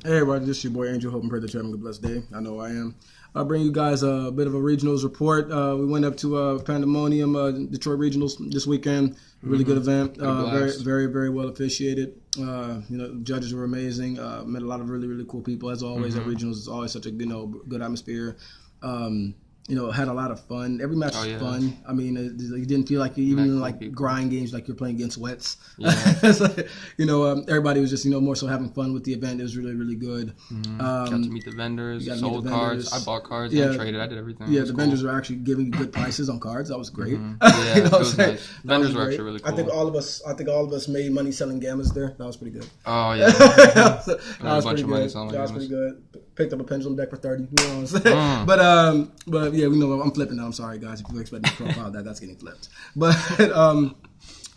Hey everybody, this is your boy Angel. Hope and pray that you're having a blessed day. I know I am. I'll bring you guys a bit of a regionals report. We went up to Pandemonium, Detroit Regionals this weekend. Really good event. Very well officiated. Judges were amazing. Met a lot of really cool people. As always, at regionals, it's always such a good atmosphere. Had a lot of fun. Every match was fun. I mean, you didn't feel like you even like grind games like you're playing against wets. Yeah. It's like, everybody was just more so having fun with the event. It was really good. Got to meet the vendors, sold cards. I bought cards, I traded, I did everything. Yeah, the vendors were actually giving you good prices on cards. That was great. Yeah, it was nice. Vendors were actually really cool. I think all of us made money selling gammas there. That was pretty good. Oh yeah, that was a bunch of money selling. That was pretty good. Picked up a pendulum deck for 30. You know what I'm saying? But yeah, I'm flipping now. I'm sorry, guys. If you expect me to profile that's getting flipped. But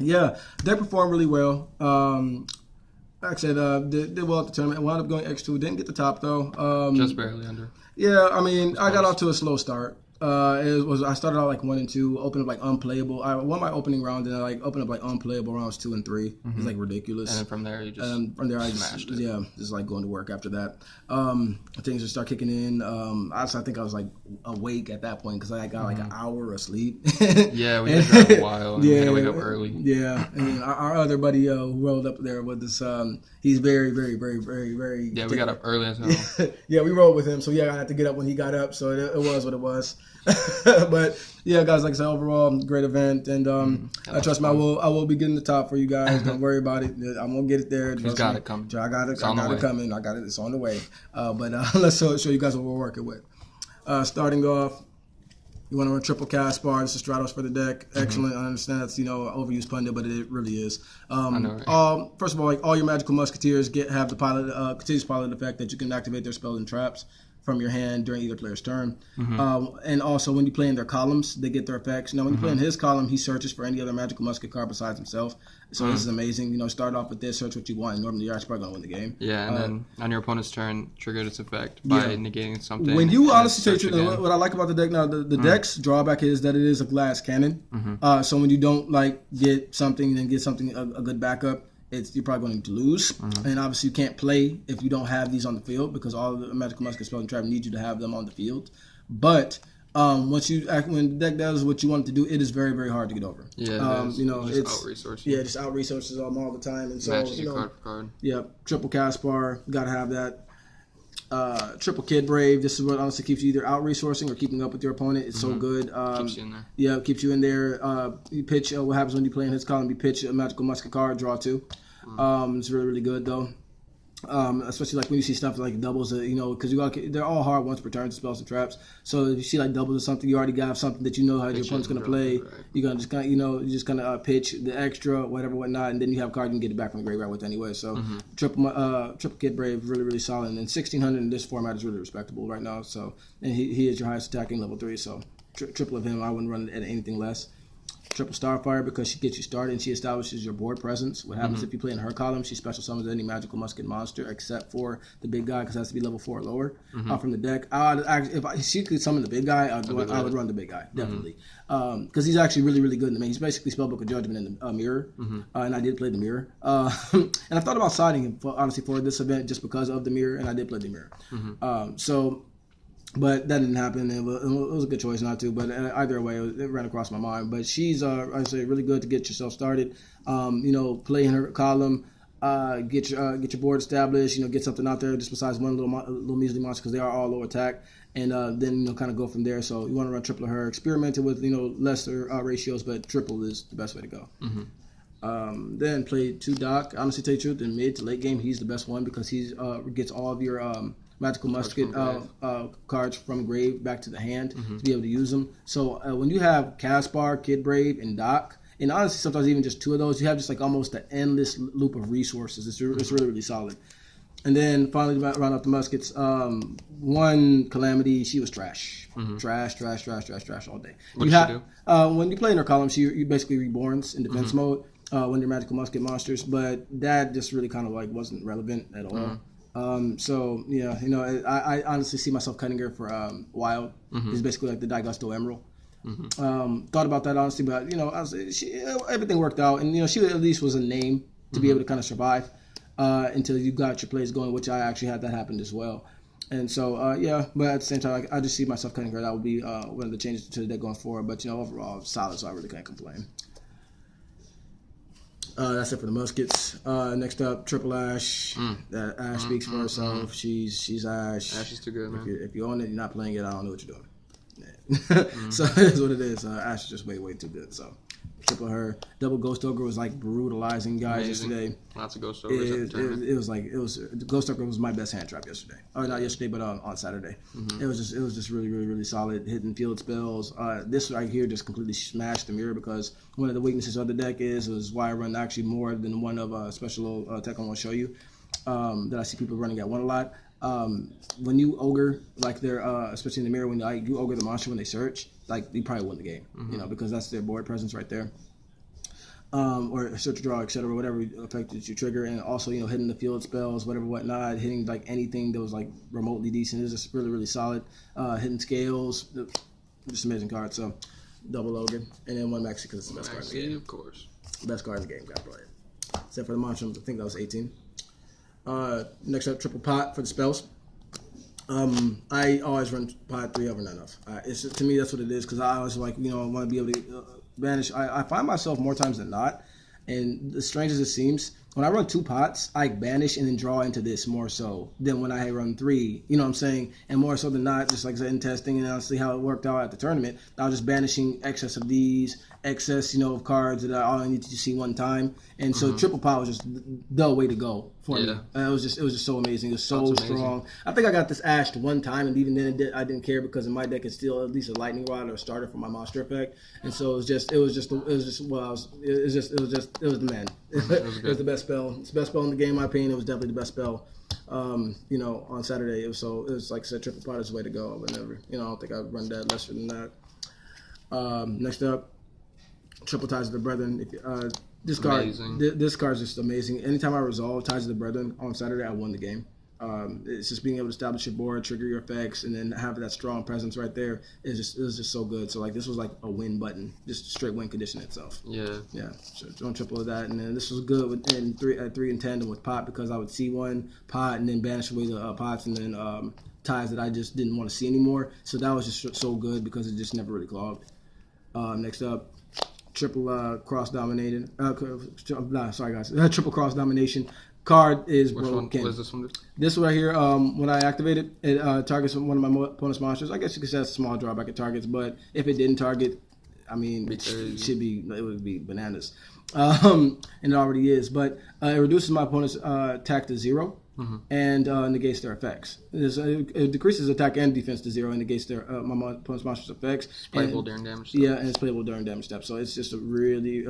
they performed really well. Like I said, did well at the tournament. Wound up going X-2. Didn't get the top though. Just barely under. Yeah, I mean, I got off to a slow start. I started out like 1 and 2, opened up like unplayable. I won my opening round, and I like opened up like unplayable rounds 2 and 3. It's like ridiculous. And then from there, you just I smashed it. Yeah, just like going to work after that. Things just start kicking in. I think I was like awake at that point because I got like an hour of sleep. Yeah, we had that a while. And we had to wake up early. Yeah, and our other buddy who rolled up there with us, he's very. Yeah, we got up early as hell. Yeah, we rolled with him, so I had to get up when he got up. So it was what it was. But yeah, guys, like I said, overall, great event, and I trust me, I will be getting the top for you guys. Don't worry about it. I'm gonna get it there. He's got it coming. I got it coming. I got it. It's on the way. But let's show you guys what we're working with. Starting off, you want to run triple cast bar. This is Stratos for the deck. Excellent. I understand that's overused pundit, but it really is. I know. First of all, like all your Magical Musketeers have the continuous pilot effect that you can activate their spells and traps from your hand during either player's turn. And also when you play in their columns, they get their effects. Now when you play in his column, he searches for any other Magical Musket card besides himself. So this is amazing. Start off with this, search what you want, and normally you're actually probably going to win the game. Yeah, and then on your opponent's turn, trigger its effect by negating something. When you honestly say what I like about the deck now, the deck's drawback is that it is a glass cannon. So when you don't get something and then get something a good backup, you're probably going to lose. And obviously you can't play if you don't have these on the field because all of the Magical Musket spells and traps need you to have them on the field. But when the deck does what you want it to do, it is very hard to get over. Yeah, it's out resources. Yeah, just out resources all the time. And so matches you card for card. Yeah, triple cast bar, gotta have that. Triple Kid Brave. This is what honestly keeps you either out resourcing or keeping up with your opponent. It's so good. Keeps you in there. Yeah, keeps you in there. You pitch. What happens when you play in his column? You pitch a Magical Musket card, draw 2. It's really good though. Especially like when you see stuff like doubles, because they're all hard once per turn, spells and traps. So if you see like doubles or something, you already got something that you know how your opponent's gonna play. Right. You're gonna just kind of pitch the extra, whatnot, and then you have a card you can get it back from the graveyard with anyway. So triple Kid Brave, really solid, and 1600 in this format is really respectable right now. So and he is your highest attacking level 3. So triple of him, I wouldn't run it at anything less. Triple Starfire because she gets you started and she establishes your board presence. What happens if you play in her column? She special summons any Magical Musket monster except for the big guy because it has to be level 4 or lower from the deck. If she could summon the big guy, I would run the big guy definitely because he's actually really good in the main. He's basically Spellbook of Judgment in the mirror, and I did play the mirror. And I thought about siding him for this event just because of the mirror, and I did play the mirror. But that didn't happen. It was a good choice not to. But either way, it ran across my mind. But she's, I say, really good to get yourself started. Play in her column, get your board established. Get something out there just besides one little measly monster because they are all low attack. And then kind of go from there. So you want to run triple of her. Experimented with lesser ratios, but triple is the best way to go. Then play 2 Doc. Honestly, tell you the truth, in mid to late game, he's the best one because he gets all of your Magical Musket cards from grave back to the hand to be able to use them. So when you have Caspar, Kid Brave, and Doc, and honestly sometimes even just 2 of those, you have just like almost an endless loop of resources. It's really solid. And then finally round up the muskets. One Calamity, she was trash. Trash all day. What did she do? When you play in her column, you basically reborns in defense mode when you're Magical Musket monsters, but that just really kind of like wasn't relevant at all. I honestly see myself cutting her for Wild. It's basically like the Digusto Emerald. Thought about that honestly, but everything worked out, and she at least was a name to be able to kind of survive. until you got your plays going, which I actually had that happen as well. And so, but at the same time, I just see myself cutting her. That would be one of the changes to the deck going forward. But, overall, solid, so I really can't complain. That's it for the muskets. Next up, Triple Ash. Ash speaks for herself. She's Ash. Ash is too good, man. If you own it, you're not playing it, I don't know what you're doing. Yeah. So that's what it is. Ash is just way too good. So triple her. Double Ghost Ogre was like brutalizing guys yesterday. Lots of Ghost Ogres. Ghost Ogre was my best hand trap yesterday. Or not yesterday, but on Saturday. It was just really solid, hitting field spells. This right here just completely smashed the mirror because one of the weaknesses of the deck was why I run actually more than one of special tech I want to show you that I see people running at one a lot. When you ogre, like they're especially in the mirror, when you ogre the monster when they search, like you probably win the game, because that's their board presence right there. Or search, draw, etc., whatever effect that you trigger, and also hitting the field spells, whatnot, hitting like anything that was like remotely decent. It was just really solid. Hitting scales, just amazing card. So double ogre, and then one maxi because it's the best card in the game. Of course, best card in the game. Gotta play it. Except for the monster, I think that was 18. Next up, triple pot for the spells. I always run pot 3 over, not enough. To me, that's what it is, because I always want to be able to banish. I find myself more times than not, and as strange as it seems, when I run 2 pots, I banish and then draw into this more so than when I run 3. You know what I'm saying? And more so than not, just like I said in testing, and I'll see how it worked out at the tournament. I was just banishing excess of these, excess, of cards that I only need to see one time. And so triple pot was just the way to go for me. It was just so amazing. It was so strong. I think I got this ashed one time, and even then I didn't care because in my deck it's still at least a lightning rod or a starter for my monster effect. And so it was the man. It was the best spell. It's the best spell in the game, in my opinion. It was definitely the best spell. On Saturday, it was like I said, triple pot is the way to go. I would never, I don't think I'd run that lesser than that. Next up, triple Ties of the Brethren. This card is just amazing. Anytime I resolve Ties of the Brethren on Saturday, I won the game. It's just being able to establish your board, trigger your effects, and then have that strong presence right there. It was just so good. So like this was like a win button, just straight win condition itself. Yeah. So don't triple of that, and then this was good at 3 in tandem with pot because I would see one pot and then banish away the pots and then ties that I just didn't want to see anymore. So that was just so good because it just never really clogged. Next up, triple cross dominated. Sorry guys, triple cross domination. Card is Which broken. One? What does this one do? This one right here, when I activate it, targets one of my opponent's monsters. I guess you could say that's a small drawback it targets, but if it didn't target, I mean, it would be bananas. And it already is. But it reduces my opponent's attack to 0 and negates their effects. It decreases attack and defense to 0 and negates their my opponent's monster's effects. It's playable during damage step. Yeah, and it's playable during damage step. So it's just a really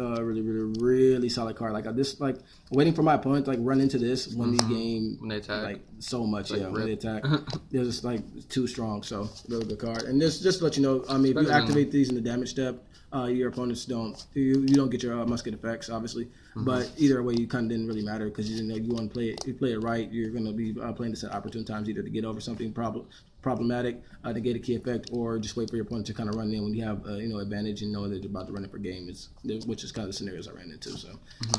solid card. Like this, like waiting for my opponent to like run into this win the game. When they attack, like so much, when they attack, it's just like too strong. So really good card. And just to let you know, I mean, if you activate these in the damage step, your opponents don't. You don't get your musket effects, obviously. But either way, you kind of didn't really matter because you want to play it. You play it right. You're going to be playing this at opportune times, either to get over something problematic, negate a key effect, or just wait for your opponent to kind of run in when you have advantage and know that you're about to run it for game. Which is kind of the scenarios I ran into. So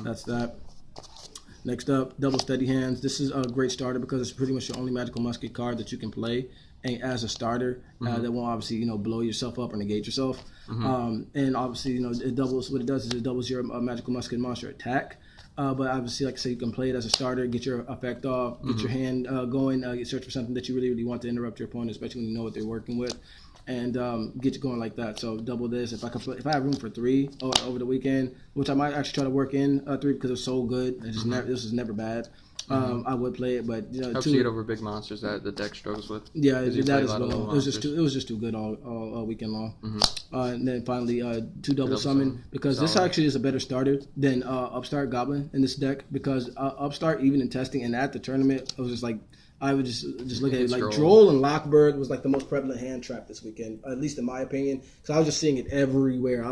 that's that. Next up, double steady hands. This is a great starter because it's pretty much the only magical musket card that you can play as a starter that won't obviously blow yourself up or negate yourself. And obviously it doubles. What it does is it doubles your magical musket monster attack. But obviously, like I said, you can play it as a starter, get your effect off, get your hand going, search for something that you really want to interrupt your opponent, especially when you know what they're working with, and get you going like that. So double this. If I have room for 3 over the weekend, which I might actually try to work in 3 because it's so good. This is never bad. I would play it, but helps you get over big monsters that the deck struggles with. Yeah, that as well. It was just too good all weekend long. And then finally, 2 double summon because this actually is a better starter than Upstart Goblin in this deck because Upstart, even in testing and at the tournament, it was just like I would just look at it like Droll and Lockbird was like the most prevalent hand trap this weekend, at least in my opinion, because I was just seeing it everywhere.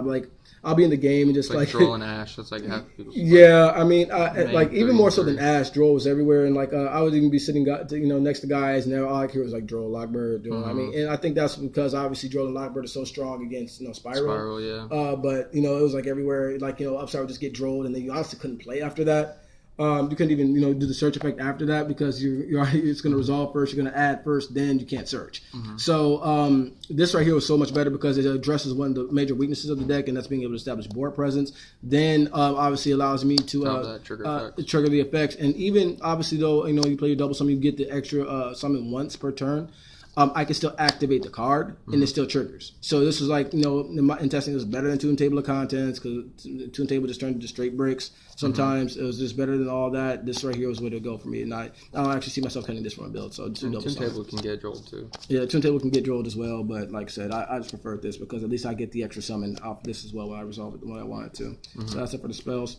I'll be in the game and just like Droll and Ash. That's like half people's yeah, I mean, like even more so than Ash, Droll was everywhere, and like I would even be sitting, next to guys, and all I hear was like Droll, Lockbird. I mean, and I think that's because obviously Droll and Lockbird are so strong against Spiral. Yeah. But it was like everywhere, like Upstart would just get Drolled, and then you honestly couldn't play after that. You couldn't even, you know, do the search effect after that because it's going to resolve first. You're going to add first, then you can't search. So this right here was so much better because it addresses one of the major weaknesses of the deck, and that's being able to establish board presence. Then obviously allows me to trigger the effects. And even obviously though, you know, you play your double summon, you get the extra summon once per turn. I can still activate the card, and it still triggers. So this was like, you know, in testing, it was better than 2 in table of contents because 2 in table just turned into straight bricks. Sometimes it was just better than all that. This right here was where to go for me, and I don't actually see myself cutting this from a build. So 2 in table can get drolled too. Yeah, 2 in table can get drolled as well, but like I said, I just preferred this because at least I get the extra summon off this as well when I resolve it when I wanted to. So that's it for the spells.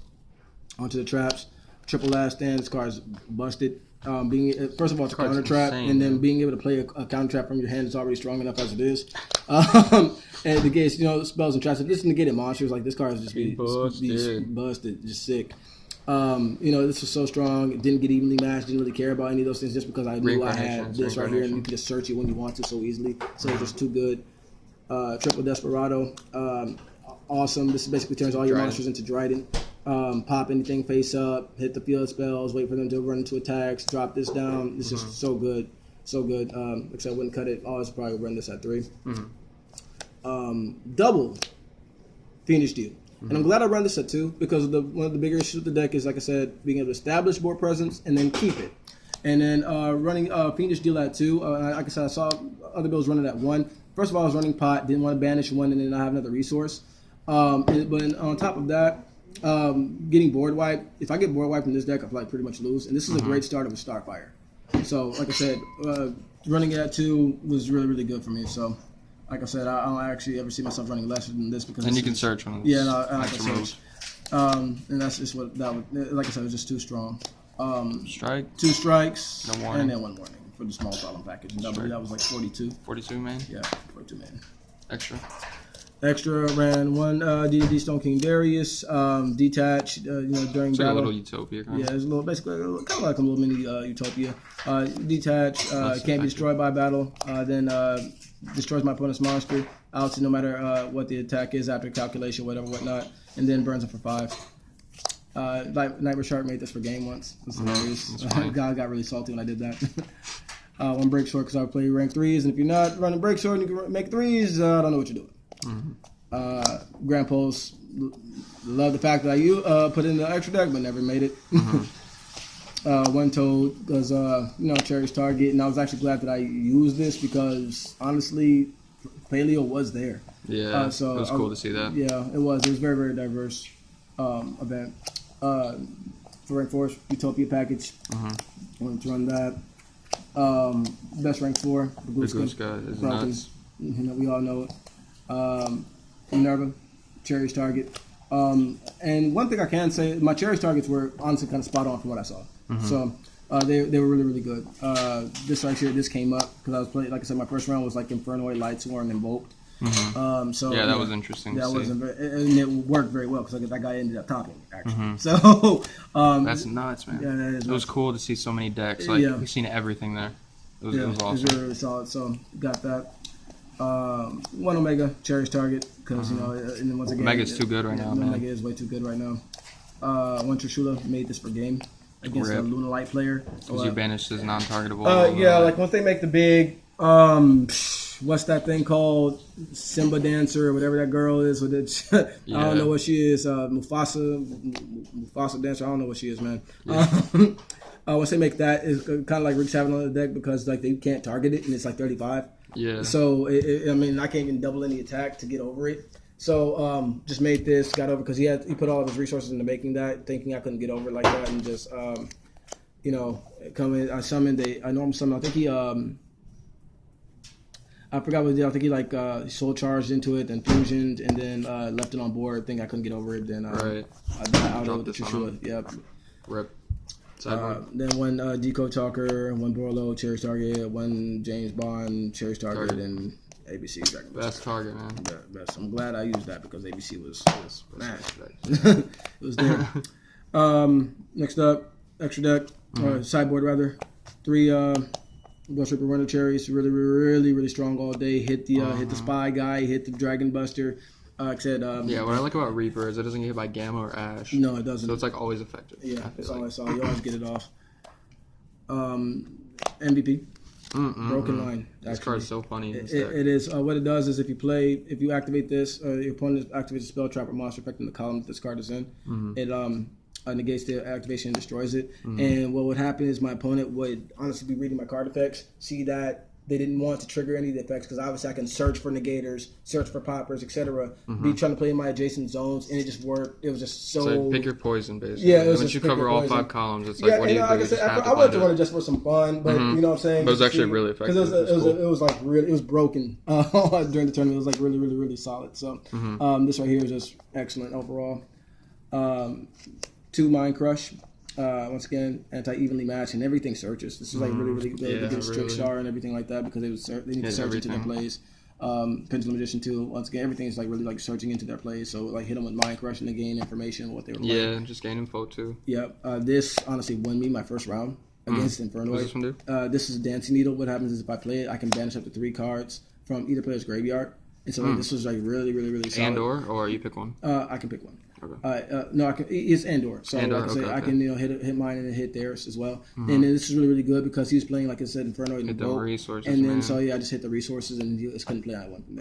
Onto the traps. Triple last stand. This card is busted. First of all, it's a counter trap, and then being able to play a counter trap from your hand is already strong enough as it is. And the case, you know, spells and traps. If this is negated monsters, like this card is just busted, just sick. You know, this was so strong. It didn't get evenly matched. Didn't really care about any of those things just because I knew I had this right here, and you can just search it when you want to so easily. So it's just too good. Triple Desperado, awesome. This basically turns all your monsters into Dryden. Pop anything face up, hit the field spells, wait for them to run into attacks, drop this down. It's just so good. So good. Except I wouldn't cut it. I'll probably run this at 3. Double Fiendish Deal. And I'm glad I run this at 2 because one of the bigger issues with the deck is, like I said, being able to establish board presence and then keep it. And then running Fiendish Deal at 2. Like I said, I saw other builds running at 1. First of all, I was running pot, didn't want to banish 1 and then not have another resource. But on top of that, getting board wipe. If I get board wiped in this deck, I feel like pretty much lose. And this is a great start of a Starfire. So, like I said, running it at 2 was really, really good for me. So, like I said, I don't actually ever see myself running less than this because. And you can search on. Yeah, and I can search. And that's just what that would. Like I said, it was just too strong. Strike. 2 strikes. No warning. And then 1 warning for the small problem package. And that was like 42. 42 man. Yeah, 42 man. Extra ran 1 D&D Stone King Darius, detached, you know, during it's like battle. A little Utopia kind of. Yeah, it's a little, basically kind of like a little mini Utopia. Detached, can't be destroyed by battle, then destroys my opponent's monster, outs no matter what the attack is after calculation, whatnot, and then burns it for 5. Nightmare Shark made this for game once. It was hilarious. God got really salty when I did that. 1 break sword because I would play rank 3s, and if you're not running break sword and you can make 3s, I don't know what you're doing. Grand Pulse, love the fact that I put in the extra deck but never made it. 1 Toad because you know, Cherry's target, and I was actually glad that I used this because honestly Paleo was there. Yeah, so it was cool to see that. Yeah, it was very, very diverse event. For rank 4 Utopia package, wanted to run that. Best rank 4, the Blue Sky is nuts. You know, we all know it. Minerva, Cherry's target. And one thing I can say, my Cherry's targets were honestly kind of spot on from what I saw. So they were really, really good. This right here, this came up because I was playing, like I said, my first round was like Infernoid, Lightsworn, Invoked. So yeah, that was interesting to see. And it worked very well because that guy ended up topping actually. So that's nuts, man. Yeah, that is nuts. It was cool to see so many decks. Like we've seen everything there. It was awesome. It was really, really solid. So got that. 1 Omega, Cherry's target, because, you know, and then once again... Omega's too good right now, man. Omega is way too good right now. 1 Trishula made this for game against the Luna Light player. Because you banished his non-targetable. Yeah, like once they make the big... what's that thing called? Simba Dancer, or whatever that girl is. With it. I don't know what she is. Mufasa Dancer, I don't know what she is, man. Once they make that, it's kind of like Rick's having on the deck because like they can't target it, and it's like 35. Yeah. So I mean, I can't even double any attack to get over it. So just made this, got over because he put all of his resources into making that, thinking I couldn't get over it like that, and just you know, come in. I summoned a normal summon. I think he I forgot what he did. I think he like soul charged into it, then fusioned, and then left it on board. Think I couldn't get over it. Then I out of the Trishula. Yep. Rip. Then 1 Deco Talker, 1 Borlo, Cherry's target, 1 James Bond, Cherry's target, and ABC Dragon. Best target, man. Best. I'm glad I used that because ABC was it was there. Next up, extra deck, or sideboard rather. 3 Ghost Reaper Runner Cherries, really, really, really strong all day. Hit the Spy guy, hit the Dragon Buster. Like I said, yeah, what I like about Reaper is it doesn't get hit by Gamma or Ash. No, it doesn't. So it's like always effective. Yeah, it's always so you always get it off. MVP. Broken Line. This card's so funny. It is. What it does is if you activate this, your opponent activates a spell, trap, or monster affecting the column that this card is in, it negates the activation and destroys it. And what would happen is my opponent would honestly be reading my card effects, see that they didn't want to trigger any of the effects because obviously I can search for negators, search for poppers, etc. Be trying to play in my adjacent zones, and it just worked. It was just so pick your poison, basically. Yeah, it was once you cover all 5 columns, it's like what do you do? Like I said, I wanted to run it just for some fun, but you know what I'm saying. But it was actually really effective. Because it was like really, it was broken during the tournament. It was like really, really, really solid. So this right here is just excellent overall. 2 Mind Crush. Once again, anti-evenly matched, and everything searches. This is like really, really good against Trickstar and everything like that because they need to search into their plays. Pendulum Magician too. Once again, everything is like really like searching into their plays. So like hit them with Mind Crush and they gain information what they were playing. Yeah, just gain info too. Yep. This honestly won me my first round against Infernoid. What does this one do? This is Dancing Needle. What happens is if I play it, I can banish up to 3 cards from either player's graveyard. And so like, this was like really, really, really solid. Or you pick one. I can pick one. Okay. No, I can. It's Andor. So Andor, like I say, I can hit mine and hit theirs as well. And then this is really really good because he was playing like I said Inferno in the boat. Resources, and then so I just hit the resources and he just couldn't play that one from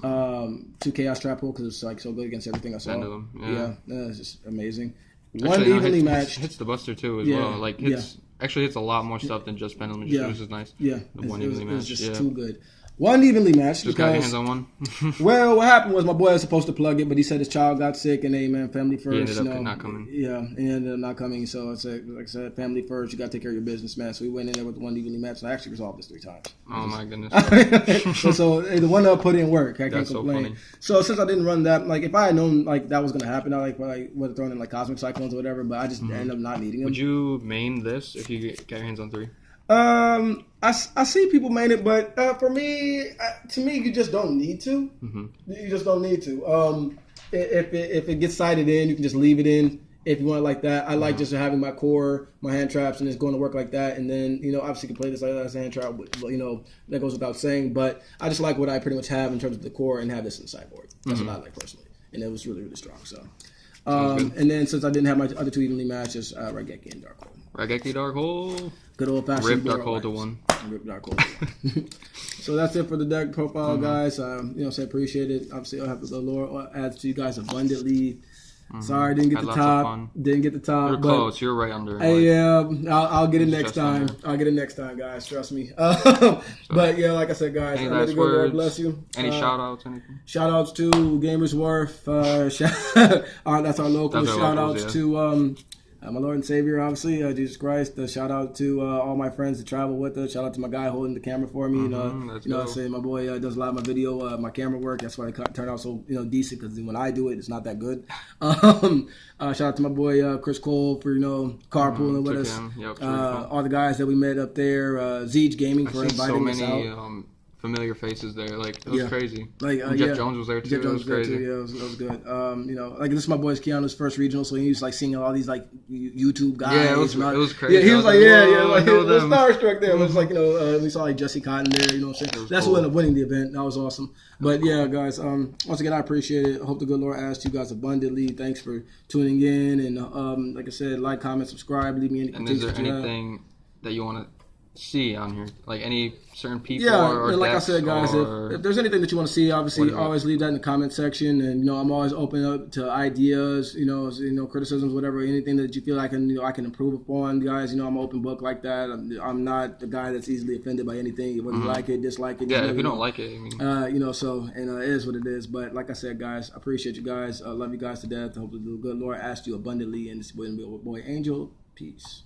there. 2 Chaos Trap Pool because it's like so good against everything I saw. Yeah, it's just amazing. One evenly matched. Hits the Buster too as well. Like actually hits a lot more stuff than just Pendulum Magician, which is nice. Yeah, the one evenly matched. It's just too good. One evenly matched just because got your hands on one. Well, what happened was my boy was supposed to plug it, but he said his child got sick, and man, family first. He ended up not coming. Yeah, he ended up not coming. So I said, like I said, family first. You got to take care of your business, man. So we went in there with one evenly matched, and I actually resolved this 3 times. Oh my goodness! so the one that put in work, I can't That's complain. So funny. So since I didn't run that, like if I had known like that was gonna happen, I would have thrown in like Cosmic Cyclones or whatever. But I just ended up not needing them. Would you main this if you get your hands on 3? I see people main it, but for me, to me, you just don't need to. You just don't need to. If it gets sided in, you can just leave it in if you want it like that. I like just having my core, my hand traps, and it's going to work like that. And then obviously you can play this like that as a hand trap. That goes without saying. But I just like what I pretty much have in terms of the core and have this in the sideboard. That's what I like personally, and it was really really strong. So. And then since I didn't have my other 2 evenly matches, Raigeki and Dark Hole. Raigeki Dark Hole. Good old fashioned. Rip Dark Hole to 1. Rip Dark Hole to 1. So that's it for the deck profile, guys. Say appreciate it. Obviously, I'll have the Lord adds to you guys abundantly. Sorry, didn't get the top. Didn't get the top. You're close. You're right under. Hey, I'll get it next time. I'll get it next time, guys. Trust me. But yeah, like I said, guys, any last words? Lord bless you. Any shout outs? Anything? Shout outs to Gamers Worth. That's our local. Shout outs to my Lord and Savior, obviously, Jesus Christ. Shout out to all my friends that travel with us. Shout out to my guy holding the camera for me. I say my boy does a lot of my video, my camera work. That's why it turned out so decent because when I do it, it's not that good. Shout out to my boy Chris Cole for carpooling with us. Yep, all the guys that we met up there. Zeej Gaming for inviting us out. Familiar faces there, like it was crazy. Like Jeff Jones was there too. Jeff Jones was crazy. Too. Yeah, it was good. Like this is my boy's Keanu's first regional, so he was like seeing all these like YouTube guys. Yeah, it was crazy. Yeah, he was like, like it was starstruck there. It was like we saw like Jesse Cotton there. You know what I'm saying? That's who ended up winning the event. That was awesome. But yeah, guys, once again, I appreciate it. I hope the good Lord asked you guys abundantly. Thanks for tuning in, and like I said, like, comment, subscribe, leave me any critiques. And is there anything that you want to see on here, like any certain people? And like I said, guys, if there's anything that you want to see, obviously always leave that in the comment section, and I'm always open up to ideas, criticisms, whatever, anything that you feel I can improve upon, guys. I'm an open book like that. I'm not the guy that's easily offended by anything, whether you like it, dislike it. If you don't like it, I mean, it is what it is. But like I said, guys, I appreciate you guys. I love you guys to death. I hope the good Lord asked you abundantly, and this has been your boy Angel. Peace.